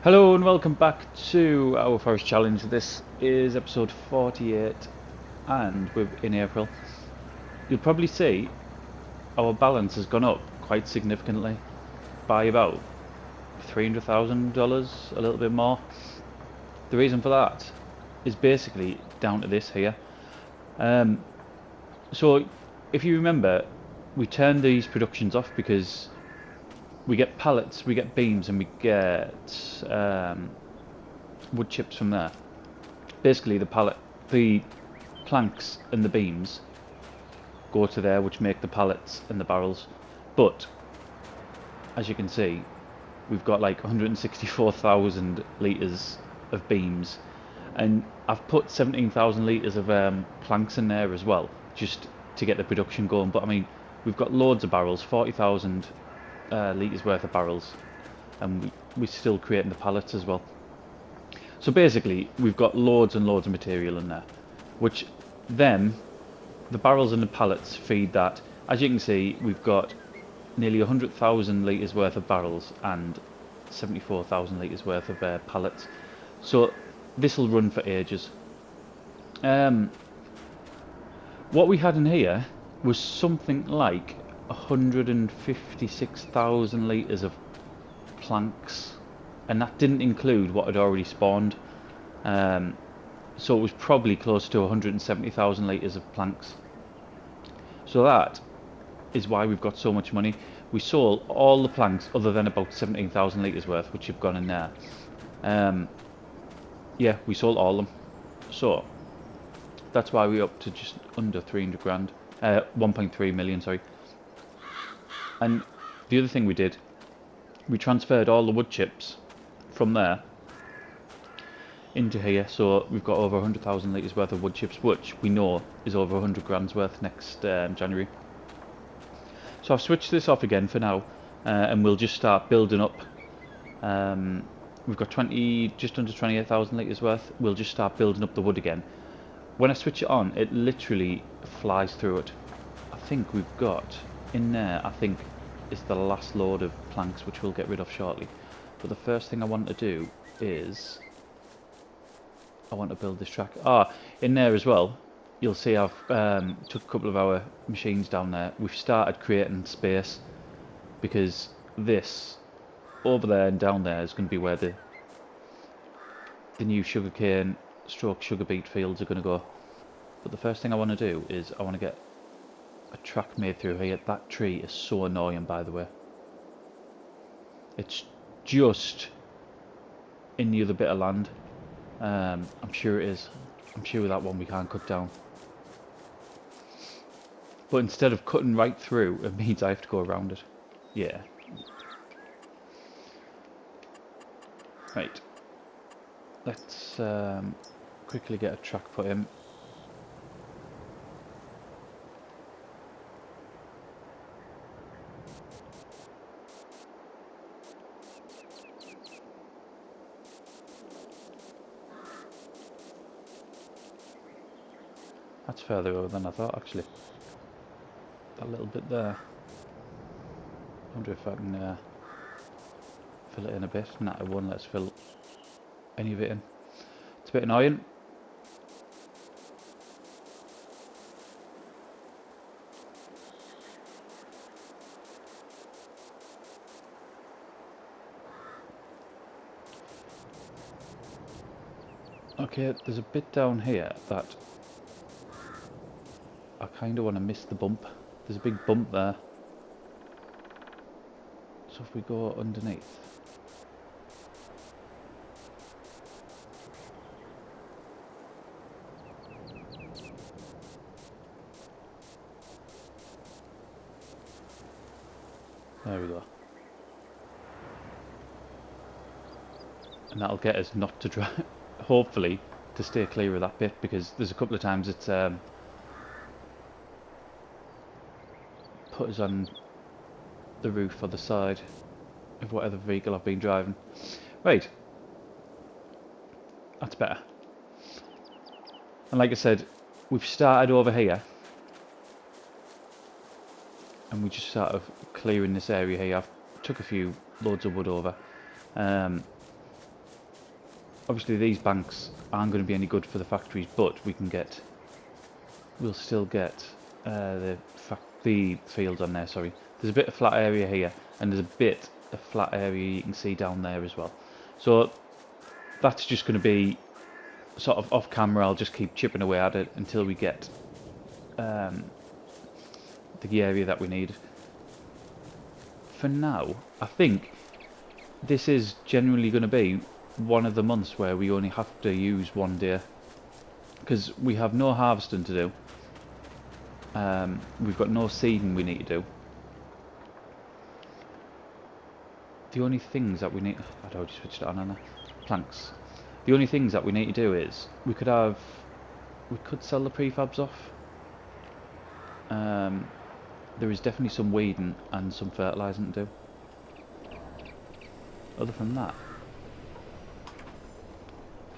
Hello and welcome back to our forest challenge. This is episode 48 and we're in April. You'll probably see our balance has gone up quite significantly by about $300,000, a little bit more. The reason for that is basically down to this here. So if you remember, we turned these productions off because we get pallets, we get beams, and we get wood chips from there. Basically, the planks and the beams go to there, which make the pallets and the barrels. But as you can see, we've got like 164,000 litres of beams, and I've put 17,000 litres of planks in there as well, just to get the production going. But I mean, we've got loads of barrels, 40,000 litres worth of barrels, and we're still creating the pallets as well. So basically, we've got loads and loads of material in there, which then the barrels and the pallets feed that. As you can see, we've got nearly 100,000 litres worth of barrels and 74,000 litres worth of pallets. So this will run for ages. What we had in here was something like 156,000 litres of planks, and that didn't include what had already spawned. So it was probably close to 170,000 litres of planks. So that is why we've got so much money. We sold all the planks other than about 17,000 litres worth, which have gone in there. Yeah, we sold all of them. So that's why we're up to just under 300 grand. 1.3 million, sorry. And the other thing we did, we transferred all the wood chips from there into here, so we've got over 100,000 litres worth of wood chips, which we know is over 100 grand's worth next January. So I've switched this off again for now, and we'll just start building up. We've got just under 28,000 litres worth. We'll just start building up the wood again. When I switch it on, it literally flies through it. I think we've got in there, I think is the last load of planks, which we'll get rid of shortly. But the first thing I want to do is I want to build this track. In there as well, you'll see I've took a couple of our machines down there. We've started creating space, because this over there and down there is going to be where the new sugarcane stroke sugar beet fields are going to go. But the first thing I want to do is I want to get a track made through here. That tree is so annoying, by the way. It's just in the other bit of land. I'm sure it is. I'm sure that one we can't cut down. But instead of cutting right through, it means I have to go around it. Yeah. Right. Let's quickly get a track put in. That's further over than I thought, actually. That little bit there. I wonder if I can fill it in a bit. Nah, it won't let us fill any of it in. It's a bit annoying. Okay, there's a bit down here that I kind of want to miss the bump. There's a big bump there. So if we go underneath. There we go. And that'll get us not to drive, hopefully, to stay clear of that bit, because there's a couple of times it's put us on the roof or the side of whatever vehicle I've been driving. Right. That's better. And like I said, we've started over here. And we just sort of clearing this area here. I've took a few loads of wood over. Obviously these banks aren't going to be any good for the factories, but we'll still get the fields on there, sorry. There's a bit of flat area here, and there's a bit of flat area you can see down there as well. So that's just going to be sort of off camera. I'll just keep chipping away at it until we get the area that we need. For now, I think this is generally going to be one of the months where we only have to use one day, because we have no harvesting to do. We've got no seeding we need to do. The only things that we need... I'd already switched it on, Anna. Planks. The only things that we need to do is... We could sell the prefabs off. There is definitely some weeding and some fertilising to do. Other than that,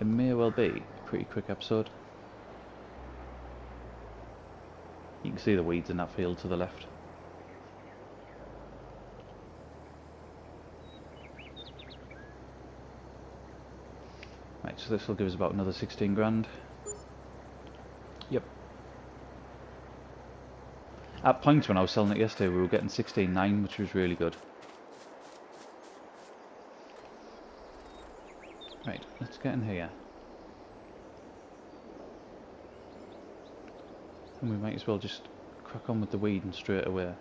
it may well be a pretty quick episode. You can see the weeds in that field to the left. Right, so this will give us about another 16 grand. Yep. At points when I was selling it yesterday, we were getting 16.9, which was really good. Right, let's get in here. And we might as well just crack on with the weeding straight away.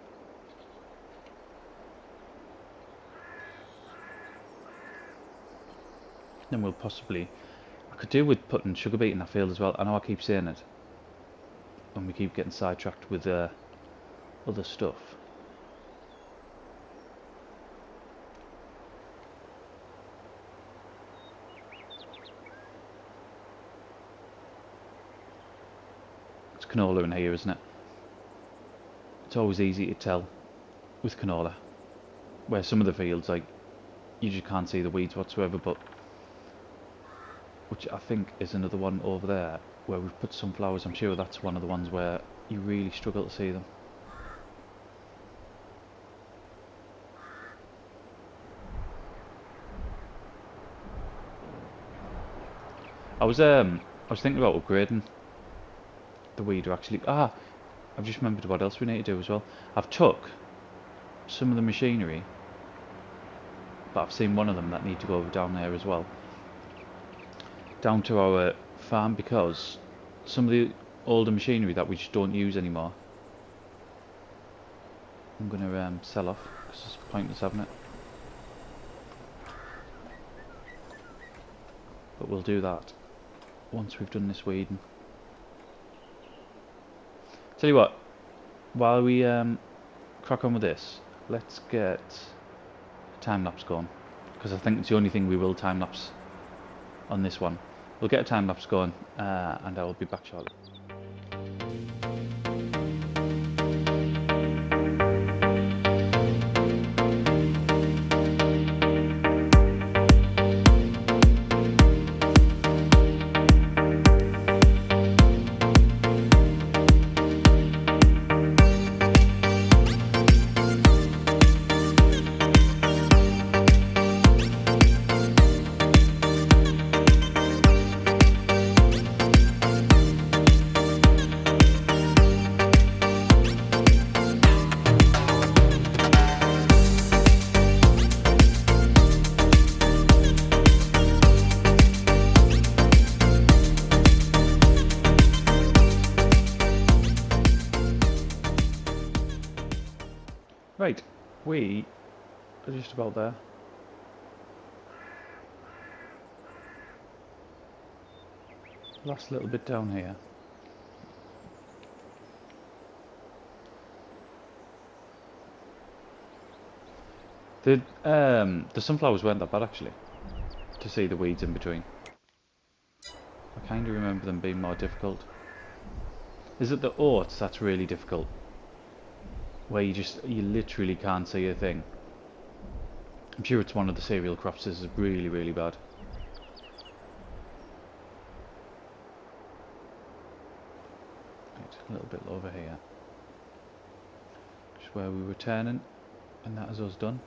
Then we'll possibly... I could do with putting sugar beet in that field as well. I know I keep saying it. And we keep getting sidetracked with other stuff. It's canola in here, isn't it? It's always easy to tell with canola. Where some of the fields, like, you just can't see the weeds whatsoever, but... Which I think is another one over there, where we've put sunflowers. I'm sure that's one of the ones where you really struggle to see them. I was thinking about upgrading the weeder actually. I've just remembered what else we need to do as well. I've took some of the machinery, but I've seen one of them that need to go down there as well. Down to our farm, because some of the older machinery that we just don't use anymore, I'm going to sell off, because it's pointless having it. But we'll do that once we've done this weeding. Tell you what, while we crack on with this, let's get a time lapse going, because I think it's the only thing we will time lapse on this one. We'll get a time lapse going, and I will be back shortly. Right, we are just about there. Last little bit down here. The sunflowers weren't that bad actually, to see the weeds in between. I kind of remember them being more difficult. Is it the oats that's really difficult? Where you literally can't see a thing. I'm sure it's one of the cereal crops. This is really, really bad. Right, a little bit over here. Just where we were turning, and that is us done.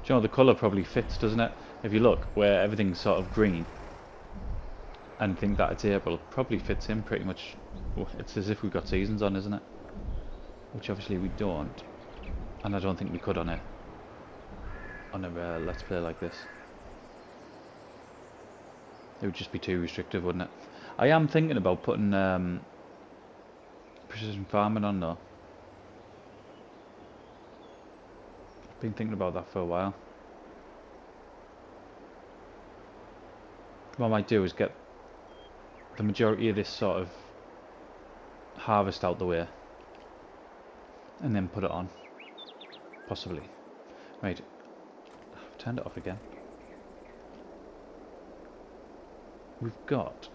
you know, the colour probably fits, doesn't it? If you look where everything's sort of green and think that it's April, it probably fits in pretty much. It's as if we've got seasons on, isn't it? Which obviously we don't, and I don't think we could on a Let's Play like this. It would just be too restrictive, wouldn't it? I am thinking about putting precision farming on though. I've been thinking about that for a while. What I might do is get the majority of this sort of harvest out the way and then put it on, possibly. Right, I've turned it off again. We've got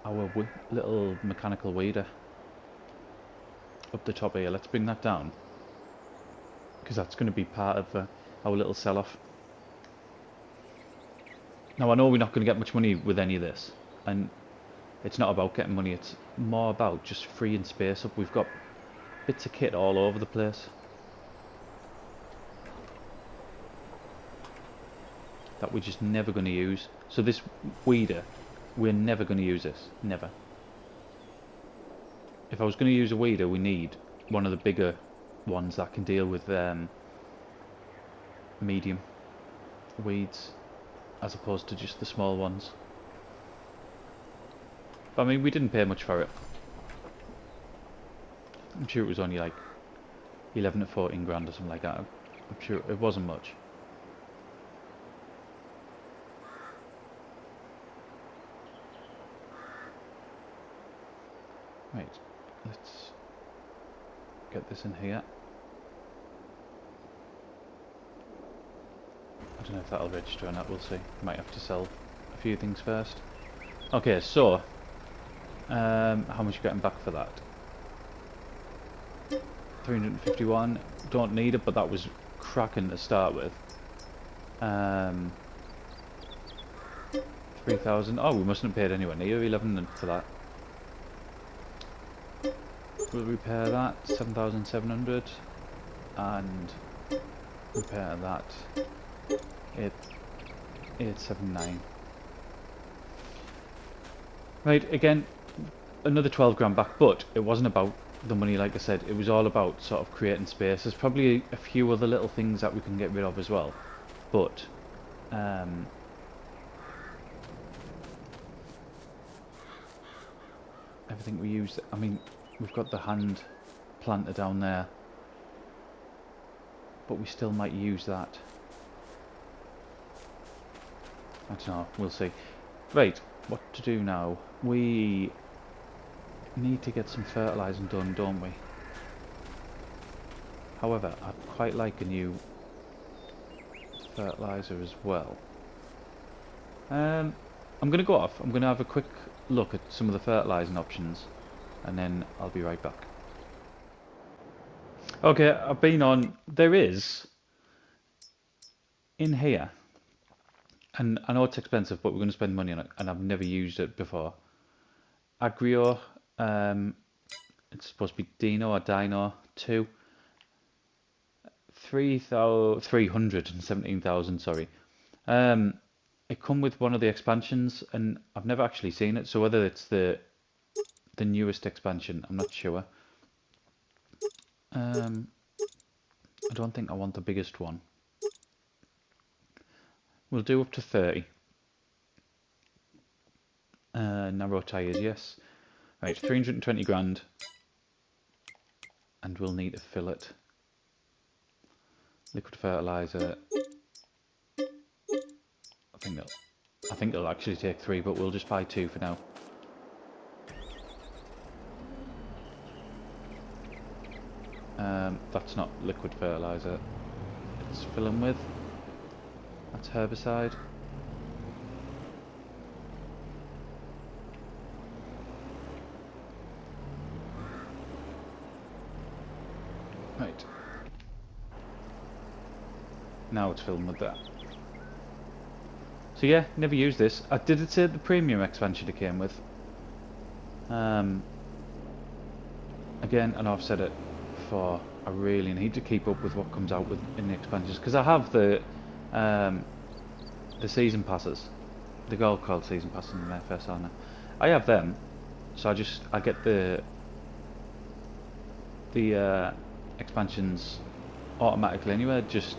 our little mechanical weeder up the top here. Let's bring that down, because that's going to be part of our little sell-off. Now I know we're not going to get much money with any of this, and it's not about getting money, it's more about just freeing space up. We've got bits of kit all over the place that we're just never going to use. So this weeder, we're never going to use this, never. If I was going to use a weeder, we need one of the bigger ones that can deal with medium weeds, as opposed to just the small ones. But, I mean, we didn't pay much for it. I'm sure it was only like 11 to 14 grand or something like that. I'm sure it wasn't much. Right, let's get this in here. I don't know if that'll register or not, we'll see. Might have to sell a few things first. Okay, so how much are you getting back for that? 351. Don't need it, but that was cracking to start with. 3,000. Oh, we mustn't have paid anywhere near 11 for that. We'll repair that. 7,700, and repair that. 879. Right, again, another 12 grand back, but it wasn't about the money, like I said. It was all about sort of creating space. There's probably a few other little things that we can get rid of as well, but everything we use, I mean, we've got the hand planter down there, but we still might use that. I don't know, we'll see. Right, what to do now? We need to get some fertilising done, don't we? However, I'd quite like a new fertiliser as well. I'm going to go off. I'm going to have a quick look at some of the fertilising options, and then I'll be right back. Okay, I've been on. There is in here, and I know it's expensive, but we're going to spend money on it, and I've never used it before. Agrio, it's supposed to be Dino or Dino 2. 317,000, sorry. It come with one of the expansions, and I've never actually seen it, so whether it's the newest expansion, I'm not sure. I don't think I want the biggest one. We'll do up to 30. Narrow tyres, yes. Right, 320 grand. And we'll need to fill it. Liquid fertiliser. I think it'll actually take 3, but we'll just buy 2 for now. That's not liquid fertiliser. It's filling with. That's herbicide. Right. Now it's filling with that. So yeah, never used this. Did it say the premium expansion it came with? Again, and I've said it before, I really need to keep up with what comes out in the expansions, because I have the The season passes. The gold called season passes in the FS, aren't I have them, so I get the expansions automatically anyway. Just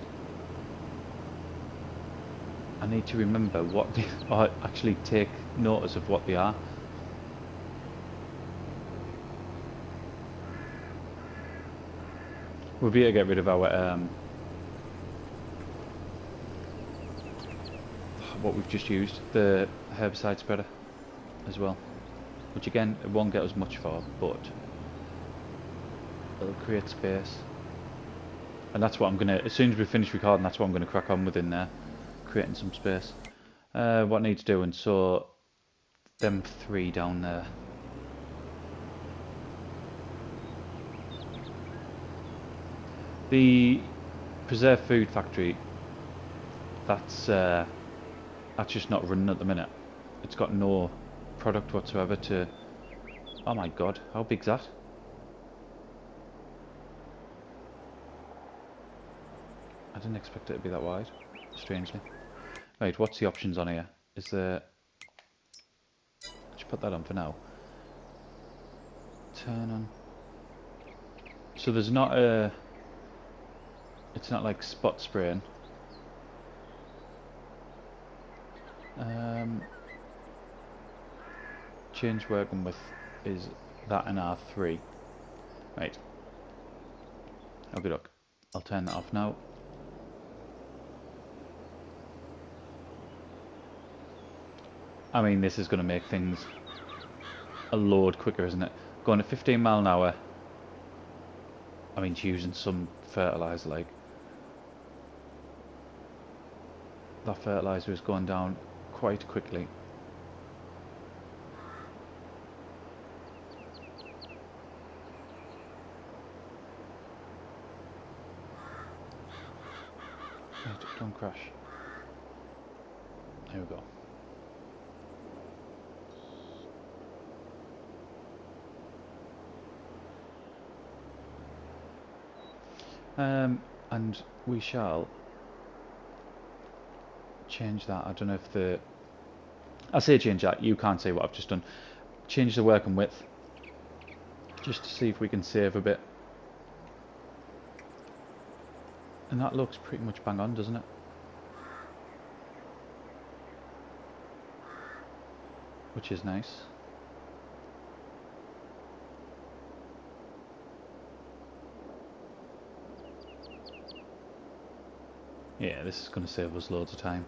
I need to remember what they, or actually take notice of what they are. We'll be able to get rid of our what we've just used, the herbicide spreader as well, which again it won't get us much for, but it'll create space. And that's what I'm gonna, as soon as we finish recording, that's what I'm gonna crack on with in there, creating some space. What needs doing? So them 3 down there. The preserved food factory, that's just not running at the minute. It's got no product whatsoever to... Oh my god, how big's that? I didn't expect it to be that wide, strangely. Right, what's the options on here? Is there... Let's put that on for now. Turn on. So there's not a... It's not like spot spraying. Change working with is that in R3. Right. Okay, look. I'll turn that off now. I mean, this is going to make things a load quicker, isn't it? Going at 15 mile an hour. I mean, using some fertilizer, like that fertilizer is going down quite quickly. Right, don't crash. There we go. And we shall change that. I don't know if the... I say change that, you can't see what I've just done. Change the working width, just to see if we can save a bit. And that looks pretty much bang on, doesn't it? Which is nice. Yeah, this is going to save us loads of time.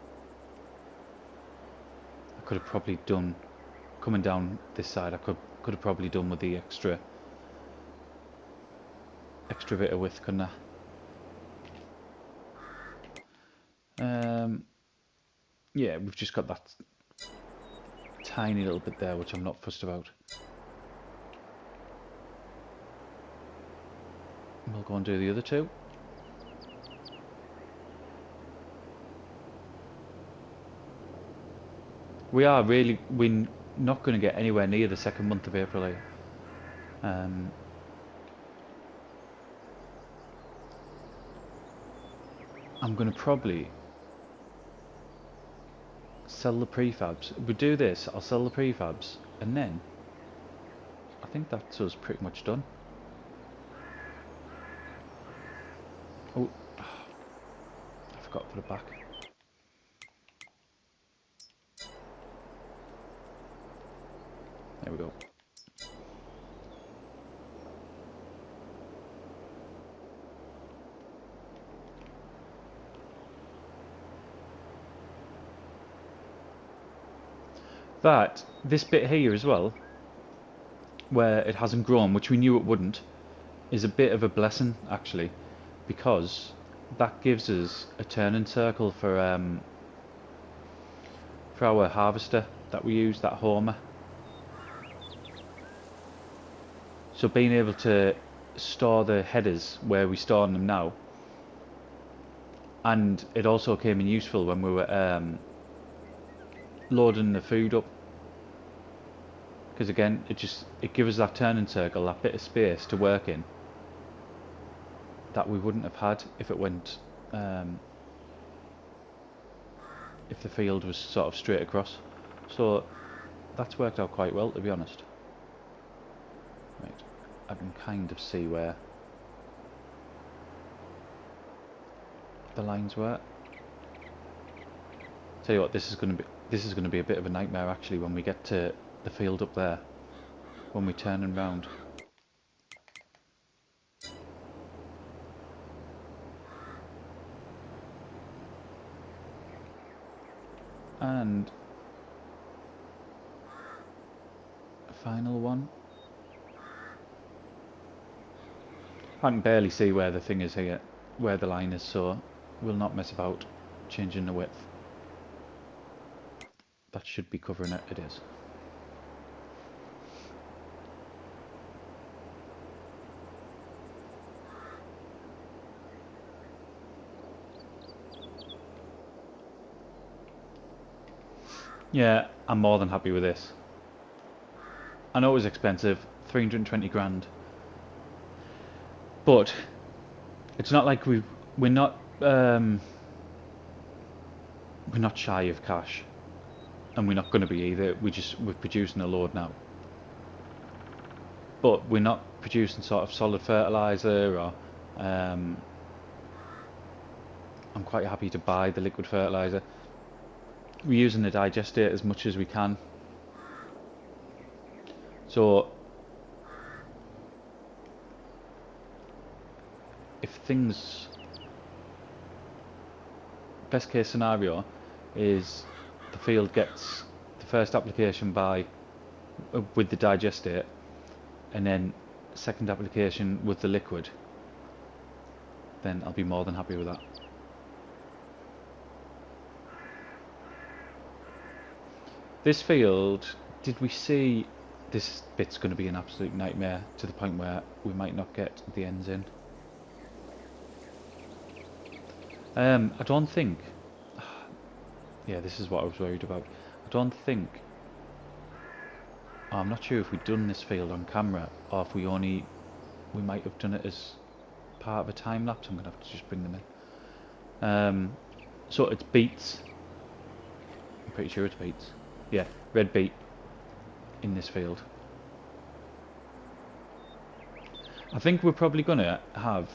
I could have probably done, coming down this side, I could have probably done with the extra bit of width, couldn't I? Yeah, we've just got that tiny little bit there, which I'm not fussed about. We'll go and do the other 2. We're not going to get anywhere near the second month of April here. I'm going to probably sell the prefabs. We do this, I'll sell the prefabs, and then I think that's us pretty much done. Oh, I forgot to put it back. There we go. This bit here as well, where it hasn't grown, which we knew it wouldn't, is a bit of a blessing actually, because that gives us a turning circle for our harvester that we use, that homer. So being able to store the headers where we store them now, and it also came in useful when we were loading the food up, because again it gives us that turning circle, that bit of space to work in that we wouldn't have had if it went if the field was sort of straight across. So that's worked out quite well, to be honest. Right, I can kind of see where the lines were. Tell you what, this is going to be a bit of a nightmare actually when we get to the field up there, when we turn and round. And a final one. I can barely see where the thing is here, where the line is, so we'll not mess about changing the width. That should be covering it. It is. Yeah, I'm more than happy with this. I know it was expensive, 320 grand, but it's not like we're not shy of cash, and we're not going to be either. We're producing a load now, but we're not producing sort of solid fertilizer, or I'm quite happy to buy the liquid fertilizer. We're using the digestate as much as we can. So if things, best case scenario is the field gets the first application with the digestate, and then second application with the liquid, then I'll be more than happy with that. This field, did we see this bit's going to be an absolute nightmare to the point where we might not get the ends in? I don't think. Yeah, this is what I was worried about. I don't think. I'm not sure if we've done this field on camera, or if we might have done it as part of a time lapse. I'm gonna have to just bring them in. So it's beets. I'm pretty sure it's beets. Yeah, red beet in this field. I think we're probably gonna have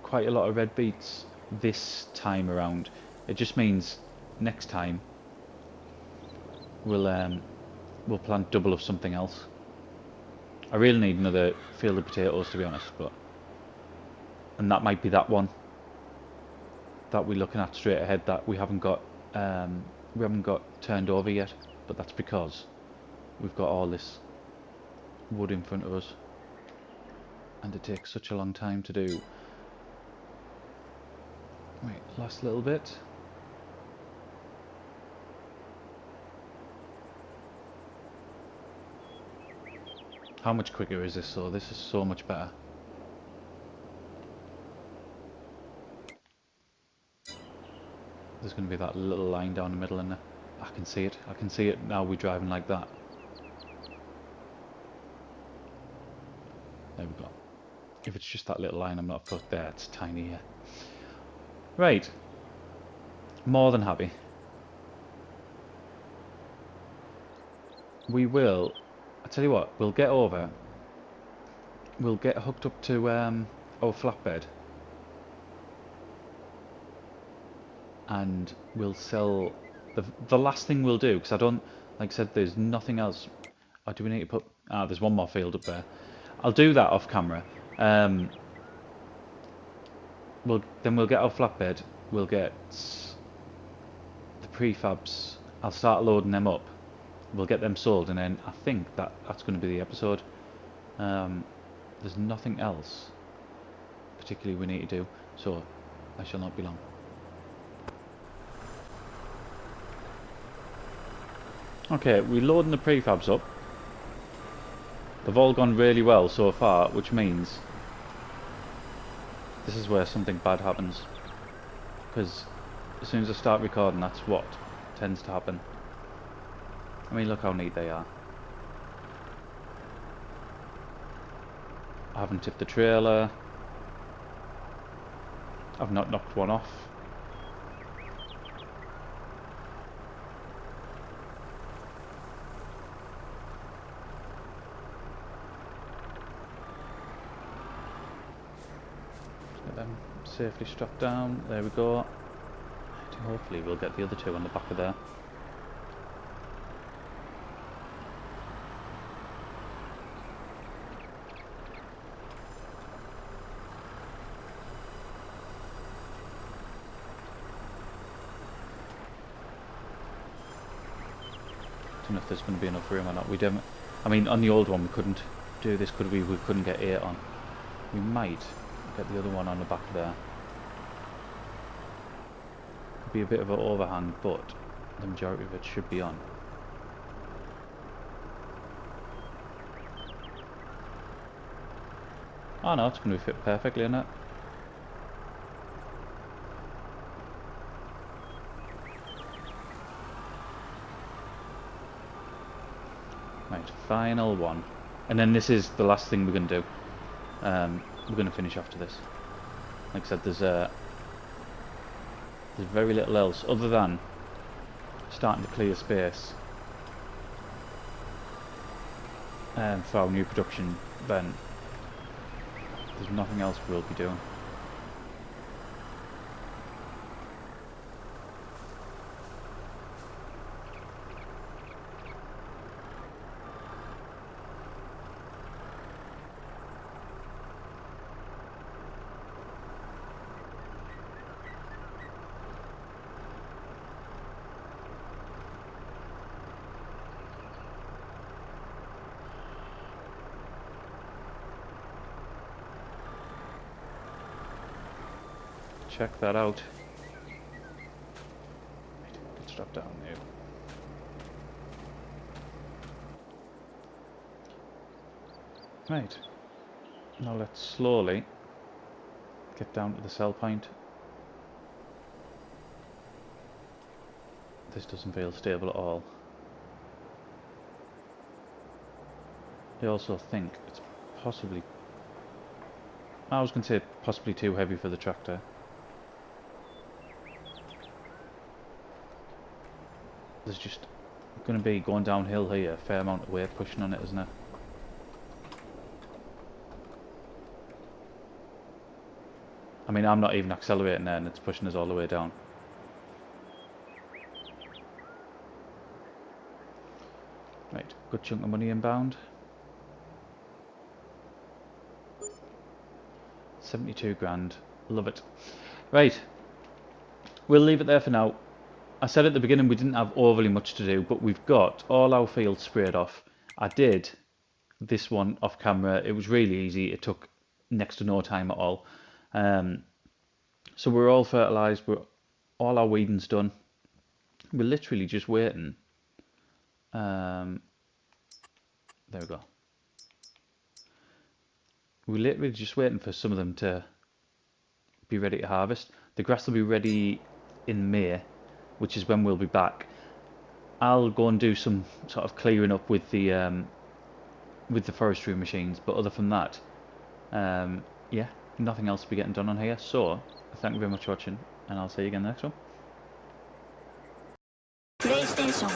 quite a lot of red beets this time around. It just means next time we'll plant double of something else. I really need another field of potatoes, to be honest, and that might be that one that we're looking at straight ahead that we haven't got turned over yet, but that's because we've got all this wood in front of us and it takes such a long time to do. Right, last little bit. How much quicker is this though? This is so much better. There's going to be that little line down the middle in there. I can see it. I can see it now. We're driving like that. There we go. If it's just that little line, I'm not fucked there. It's tiny here. Right. More than happy. We will. I tell you what. We'll get over. We'll get hooked up to our flatbed. And we'll sell the last thing we'll do, because I don't, like I said, there's nothing else. Oh, do we need to put, there's one more field up there. I'll do that off camera. Then we'll get our flatbed, we'll get the prefabs, I'll start loading them up, we'll get them sold, and then I think that's going to be the episode. There's nothing else particularly we need to do, so I shall not be long. Okay, we're loading the prefabs up. They've all gone really well so far, which means this is where something bad happens. Because as soon as I start recording, that's what tends to happen. I mean, look how neat they are. I haven't tipped the trailer. I've not knocked one off. Get them safely strapped down. There we go. Hopefully we'll get the other two on the back of there. Don't know if there's going to be enough room or not. We don't. I mean, on the old one we couldn't do this, could we? We couldn't get 8 on. We might get the other one on the back there. Could be a bit of an overhang, but the majority of it should be on. Oh no, it's going to fit perfectly in it. Right, final one. And then this is the last thing we're going to do. We're going to finish after this. Like I said, there's very little else other than starting to clear space for our new production vent. There's nothing else we'll be doing. Check that out. Let's drop down now. Right. Now let's slowly get down to the sell point. This doesn't feel stable at all. I also think it's possibly... I was going to say possibly too heavy for the tractor. There's just going to be going downhill here, a fair amount of weight pushing on it, isn't it? I mean, I'm not even accelerating there and it's pushing us all the way down. Right, good chunk of money inbound. 72 grand, love it. Right, we'll leave it there for now. I said at the beginning we didn't have overly much to do, but we've got all our fields sprayed off. I did this one off camera. It was really easy. It took next to no time at all. So we're all fertilised. All our weeding's done. We're literally just waiting. There we go. We're literally just waiting for some of them to be ready to harvest. The grass will be ready in May, which is when we'll be back. I'll go and do some sort of clearing up with the forestry machines, but other than that, yeah, nothing else will be getting done on here. So thank you very much for watching, and I'll see you again in the next one. PlayStation